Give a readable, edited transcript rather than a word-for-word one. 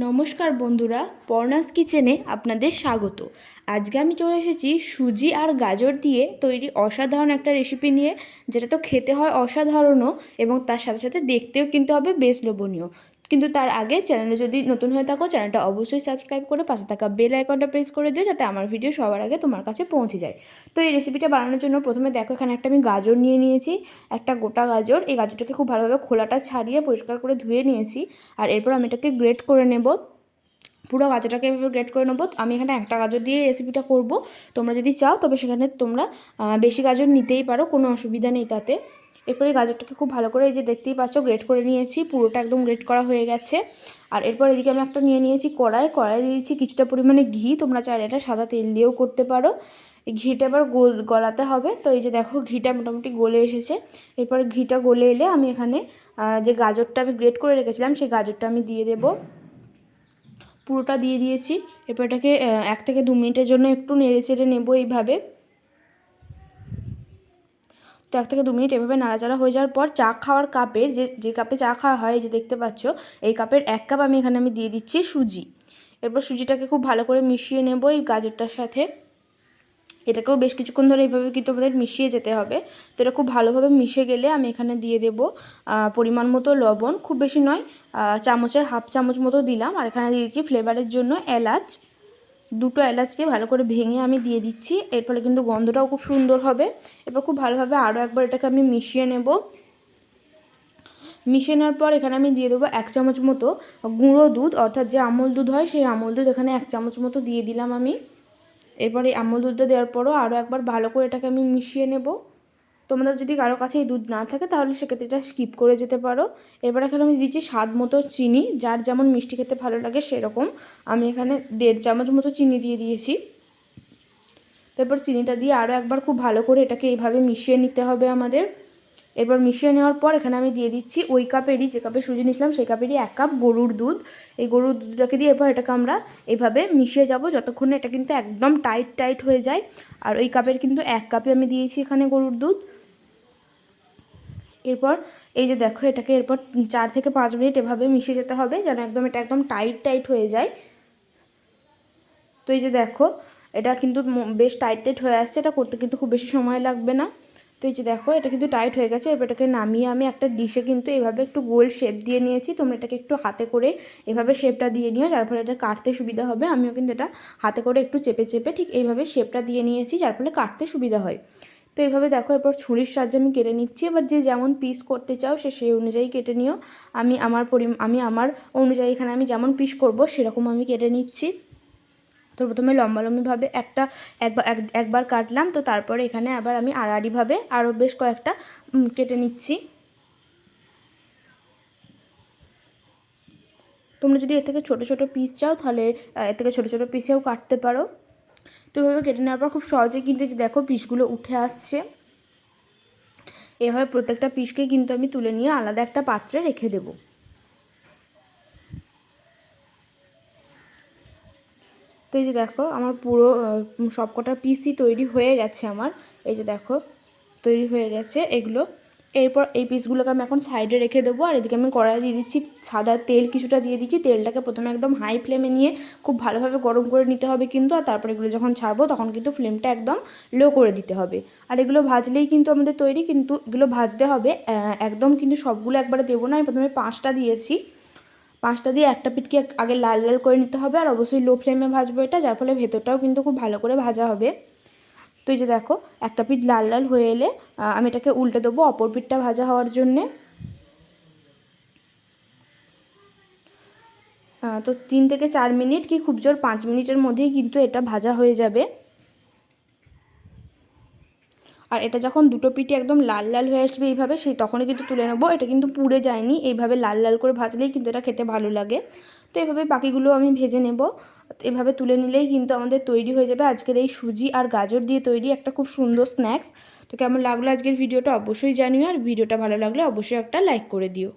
নমস্কার বন্ধুরা, পর্ণাস কিচেনে আপনাদের স্বাগত। আজকে আমি চলে এসেছি সুজি আর গাজর দিয়ে তৈরি অসাধারণ একটা রেসিপি নিয়ে, যেটা তো খেতে হয় অসাধারণও এবং তার সাথে সাথে দেখতেও কিন্তু হবে বেশ লোভনীয়। কিন্তু তার আগে চ্যানেলে যদি নতুন হয়ে থাকো, চ্যানেলটা অবশ্যই সাবস্ক্রাইব করে পাশে থাকা বেল আইকনটা প্রেস করে দিও, যাতে আমার ভিডিও সবার আগে তোমার কাছে পৌঁছে যায়। তো এই রেসিপিটা বানানোর জন্য প্রথমে দেখো, এখানে একটা আমি গাজর নিয়ে নিয়েছি, একটা গোটা গাজর। এই গাজরটাকে খুব ভালোভাবে খোলাটা ছাড়িয়ে পরিষ্কার করে ধুয়ে নিয়েছি। আর এরপর আমি এটাকে গ্রেট করে নেব। পুরো গাজরটাকে এভাবে গ্রেট করে নেবো। আমি এখানে একটা গাজর দিয়ে রেসিপিটা করব। তোমরা যদি চাও তবে সেখানে তোমরা বেশি গাজর নিতেই পারো, কোনো অসুবিধা নেই তাতে। এরপরে গাজরটাকে খুব ভালো করে, এই যে দেখতেই পাচ্ছ, গ্রেট করে নিয়েছি, পুরোটা একদম গ্রেট করা হয়ে গেছে। আর এরপর এদিকে আমি একটা নিয়ে নিয়েছি কড়াই দিয়েছি কিছুটা পরিমাণে ঘি। তোমরা চাইলে এটা সাদা তেল দিয়েও করতে পারো। এই ঘিটা এবার গলাতে হবে। তো এই যে দেখো, ঘিটা মোটামুটি গলে এসেছে। এরপর ঘিটা গলে এলে আমি এখানে যে গাজরটা আমি গ্রেট করে রেখেছিলাম সেই গাজরটা আমি দিয়ে দেবো। পুরোটা দিয়ে দিয়েছি। এরপর এটাকে 1 থেকে 2 মিনিটের জন্য একটু নেড়ে চেড়ে নেবো এইভাবে। তো 1 থেকে 2 মিনিট এভাবে নাড়াচাড়া হয়ে যাওয়ার পর চা খাওয়ার কাপের যে কাপে চা খাওয়া হয়, এই যে দেখতে পাচ্ছ, এই কাপের 1 কাপ আমি দিয়ে দিচ্ছি সুজি। এরপর সুজিটাকে খুব ভালো করে মিশিয়ে নেব এই গাজরটার সাথে। এটাকেও বেশ কিছুক্ষণ ধরে এইভাবে কিন্তু আমাদের মিশিয়ে যেতে হবে। তো এটা খুব ভালোভাবে মিশে গেলে আমি এখানে দিয়ে দেব পরিমাণ মতো লবণ, খুব বেশি নয়, চামচের হাফ চামচ মতো দিলাম। আর এখানে দিয়ে দিচ্ছি ফ্লেভারের জন্য এলাচ, 2টো এলাচকে ভালো করে ভেঙে আমি দিয়ে দিচ্ছি। এর ফলে কিন্তু গন্ধটাও খুব সুন্দর হবে। এরপর খুব ভালোভাবে আরও একবার এটাকে আমি মিশিয়ে নেব। মিশিয়ে নেওয়ার পর এখানে আমি দিয়ে দেবো 1 চামচ মতো গুঁড়ো দুধ, অর্থাৎ যে আমল দুধ হয় সেই আমল দুধ এখানে 1 চামচ মতো দিয়ে দিলাম আমি। এরপরে আমল দুধটা দেওয়ার পরও আরও একবার ভালো করে এটাকে আমি মিশিয়ে নেব। তোমাদের যদি কারো কাছে এই দুধ না থাকে তাহলে সেক্ষেত্রে এটা স্কিপ করে যেতে পারো। এবার এখানে আমি দিচ্ছি স্বাদ মতো চিনি, যার যেমন মিষ্টি খেতে ভালো লাগে সেরকম। আমি এখানে 1.5 চামচ মতো চিনি দিয়ে দিয়েছি। তারপর চিনিটা দিয়ে আরও একবার খুব ভালো করে এটাকে এইভাবে মিশিয়ে নিতে হবে আমাদের। এরপর মিশিয়ে নেওয়ার পর এখানে আমি দিয়ে দিচ্ছি ওই কাপেরই, যে কাপে সুজি নিয়েছিলাম সেই কাপেরই 1 কাপ গরুর দুধ। এই গরুর দুধটাকে দিয়ে এরপর এটাকে আমরা এইভাবে মিশিয়ে যাব যতক্ষণে এটা কিন্তু একদম টাইট হয়ে যায়। আর ওই কাপের কিন্তু 1 কাপে আমি দিয়েছি এখানে গরুর দুধ। এরপর এই যে দেখো, এটাকে এরপর 4 থেকে 5 মিনিট এভাবে মিশিয়ে যেতে হবে, যেন একদম এটা একদম টাইট হয়ে যায়। তো এই যে দেখো, এটা কিন্তু বেশ টাইট হয়ে আসছে। এটা করতে কিন্তু খুব বেশি সময় লাগবে না। তো এই যে দেখো, এটা কিন্তু টাইট হয়ে গেছে। এবার এটাকে নামিয়ে আমি একটা ডিশে কিন্তু এভাবে একটু গোল শেপ দিয়ে নিয়েছি। তোমরা এটাকে একটু হাতে করে এভাবে শেপটা দিয়ে নিও, যার ফলে এটা কাটতে সুবিধা হবে। আমিও কিন্তু এটা হাতে করে একটু চেপে ঠিক এইভাবে শেপটা দিয়ে নিয়েছি, যার ফলে কাটতে সুবিধা হয়। তো এইভাবে দেখো, এরপর ছুরির সাহায্যে আমি কেটে নিচ্ছি। এবার যে যেমন পিস করতে চাও সেই অনুযায়ী কেটে নিও। আমি আমার অনুযায়ী এখানে আমি যেমন পিস করব সেরকম আমি কেটে নিচ্ছি। তো প্রথমে লম্বাভাবে একবার কাটলাম। তো তারপরে এখানে আবার আমি আড়াআড়িভাবে আরও বেশ কয়েকটা কেটে নিচ্ছি। তোমরা যদি এর থেকে ছোটো পিস চাও তাহলে এর থেকে ছোটো পিসেও কাটতে পারো। তো এভাবে কেটে নেওয়ার পর খুব সহজেই কিন্তু যে দেখো পিসগুলো উঠে আসছে। এভাবে প্রত্যেকটা পিসকে কিন্তু আমি তুলে নিয়ে আলাদা একটা পাত্রে রেখে দেবো। তো এই যে দেখো, আমার পুরো সবকটা পিসই তৈরি হয়ে গেছে আমার। এই যে দেখো, তৈরি হয়ে গেছে এগুলো। এরপর এই পিসগুলোকে আমি এখন সাইডে রেখে দেবো। আর এদিকে আমি কড়াই দিয়ে দিচ্ছি সাদা তেল, কিছুটা দিয়ে দিচ্ছি। তেলটাকে প্রথমে একদম হাই ফ্লেমে নিয়ে খুব ভালোভাবে গরম করে নিতে হবে কিন্তু। আর তারপরে এগুলো যখন ছাড়বো তখন কিন্তু ফ্লেমটা একদম লো করে দিতে হবে। আর এগুলো ভাজলেই কিন্তু আমাদের তৈরি। কিন্তু এগুলো ভাজতে হবে একদম, কিন্তু সবগুলো একবারে দেবো না। আমি প্রথমে 5টা দিয়েছি। 5টা দিয়ে একটা পিঠকে আগে লাল করে নিতে হবে। আর অবশ্যই লো ফ্লেমে ভাজবো এটা, যার ফলে ভেতরটাও কিন্তু খুব ভালো করে ভাজা হবে। তো এই যে দেখো, একটা পিঠ লাল হয়ে এলে আমি এটাকে উল্টে দেবো অপর পিঠটা ভাজা হওয়ার জন্যে। তো 3 থেকে 4 মিনিট কি খুব জোর 5 মিনিটের মধ্যেই কিন্তু এটা ভাজা হয়ে যাবে। আর এটা যখন দুটো পিঠে একদম লাল হয়ে আসবে এইভাবে, তখনই কিন্তু তুলে নেবো। এটা কিন্তু পুড়ে যায়নি, এইভাবে লাল করে ভাজলেই কিন্তু এটা খেতে ভালো লাগে। তো এইভাবে বাকিগুলো আমি ভেজে নেব। এভাবে তুলে নিলেই কিন্তু আমাদের তৈরি হয়ে যাবে আজকের এই সুজি আর গাজর দিয়ে তৈরি একটা খুব সুন্দর স্ন্যাক্স। তো কেমন লাগলো আজকের ভিডিওটা অবশ্যই জানিও। আর ভিডিওটা ভালো লাগলে অবশ্যই একটা লাইক করে দিও।